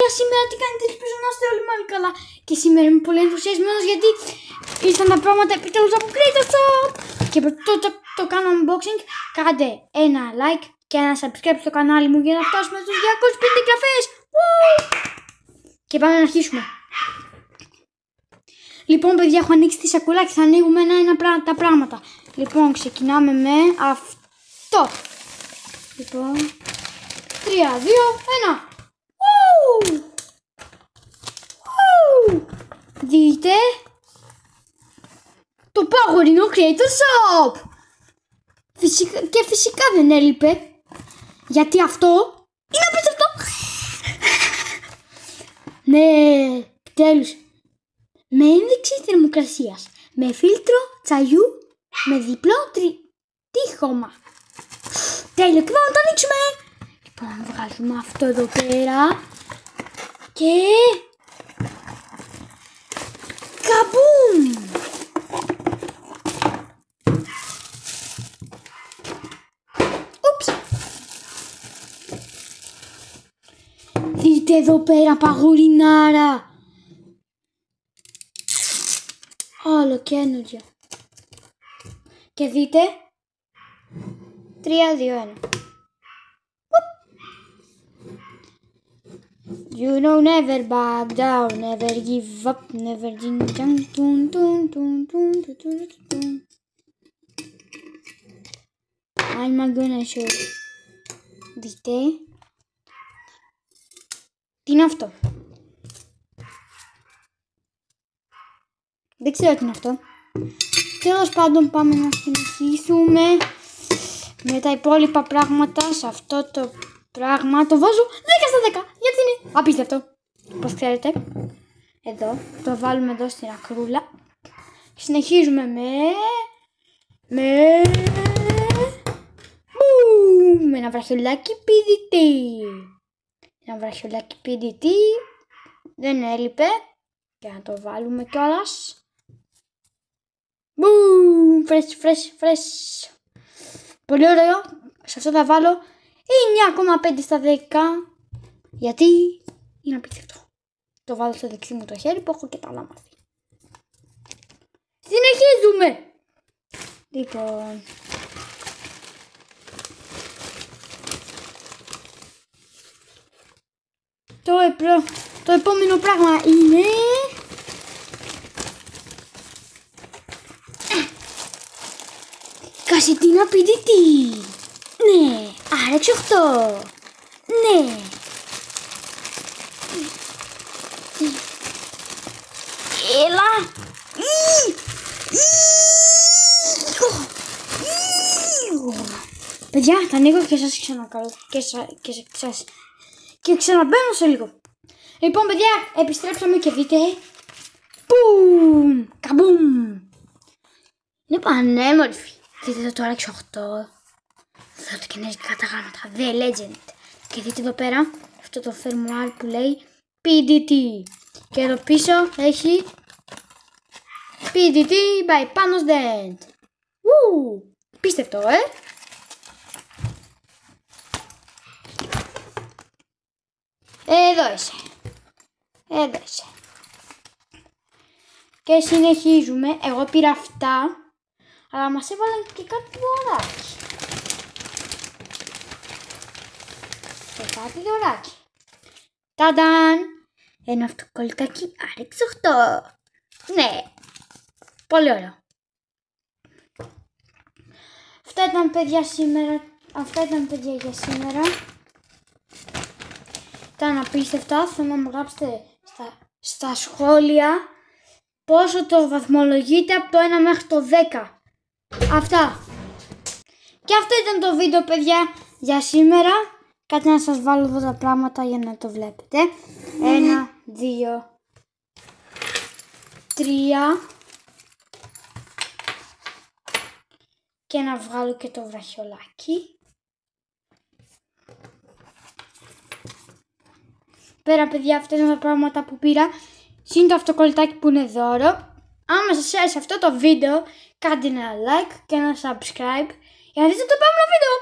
παιδιά, σήμερα τι κάνετε? Ελπίζω να είστε όλοι μάλλον καλά. Και σήμερα είμαι πολύ ενθουσιασμένος γιατί ήρθαν τα πράγματα επιτέλους από Creator Shop. Και πριν το κάνω unboxing, κάντε ένα like και ένα subscribe στο κανάλι μου για να φτάσουμε στους 250 εγγραφές. Και πάμε να αρχίσουμε. Λοιπόν, παιδιά, έχω ανοίξει τη σακούλα και θα ανοίγουμε ένα-ένα τα πράγματα. Λοιπόν, ξεκινάμε με αυτό. Λοιπόν, 3, 2, 1. Δείτε το παγορινό Creator Shop. Φυσικά δεν έλειπε, γιατί αυτό είναι απίστευτο. Ναι, τέλος. Με ένδειξη θερμοκρασίας, με φίλτρο τσαγιού, με διπλό τείχομα. Τέλειο, και πάμε να το ανοίξουμε. Λοιπόν, να βγάλουμε αυτό εδώ πέρα. Και... καμπουμ! Ούψ! Δείτε εδώ πέρα, παγουρινάρα. Όλο καινούργια. Και δείτε. 3, 2, 1. You know, never back down, never give up, never I'm gonna show you. Δείτε. Τι είναι αυτό? Δεν ξέρω τι είναι αυτό. Τέλος πάντων, πάμε να συνεχίσουμε με τα υπόλοιπα πράγματα. Σε αυτό το πράγμα το βάζω 10 στα 10, γιατί είναι απίστευτο, όπως ξέρετε. Εδώ, το βάλουμε εδώ στην ακρούλα. Συνεχίζουμε με ένα βραχιολάκι πηδητή. Ένα βραχιολάκι πηδητή. Δεν έλειπε. Και να το βάλουμε κιόλας. Φρέσ. Πολύ ωραίο. Σε αυτό θα βάλω 9,5 στα 10. Γιατί είναι απίστευτο. Το βάλω στο δεξί μου το χέρι που έχω και τα άλλα μάθη. Συνεχίζουμε. Λοιπόν. Το επόμενο πράγμα είναι... κασετίνα πηδητή. Ναι, RX8. Ναι. Έλα. Παιδιά, θα ανοίγω και σας ξανακαλώ. Και ξαναμπαίνω σε λίγο. Λοιπόν, παιδιά, επιστρέψαμε και δείτε. Πουμ! Καμπουμ! Είναι πανέμορφη. Δείτε το RX8. Εδώ το κινέζικα τα γράμματα. The Legend. Και δείτε εδώ πέρα αυτό το φερμουάρ που λέει PDT. Και εδώ πίσω έχει PDT by Panos Dent. Πίστευτο, Εδώ είσαι. Και συνεχίζουμε. Εγώ πήρα αυτά. Αλλά μας έβαλαν και κάτι δωράκι. Ταντάν! Ένα αυτοκολλητάκι RX8. Ναι. Πολύ ωραίο. Αυτά ήταν, παιδιά, για σήμερα. Ήταν απίστευτα. Θέλω να μου γράψετε στα σχόλια πόσο το βαθμολογείτε από το 1 μέχρι το 10. Αυτά. Και αυτό ήταν το βίντεο, παιδιά, για σήμερα. Κάτι να σας βάλω εδώ τα πράγματα για να το βλέπετε. 1, 2, 3. Και να βγάλω και το βραχιολάκι. Πέρα, παιδιά, αυτά είναι τα πράγματα που πήρα. Συν το αυτοκολλητάκι που είναι δώρο. Άμα σας άρεσε αυτό το βίντεο, κάντε ένα like και ένα subscribe για να δείτε το επόμενο βίντεο.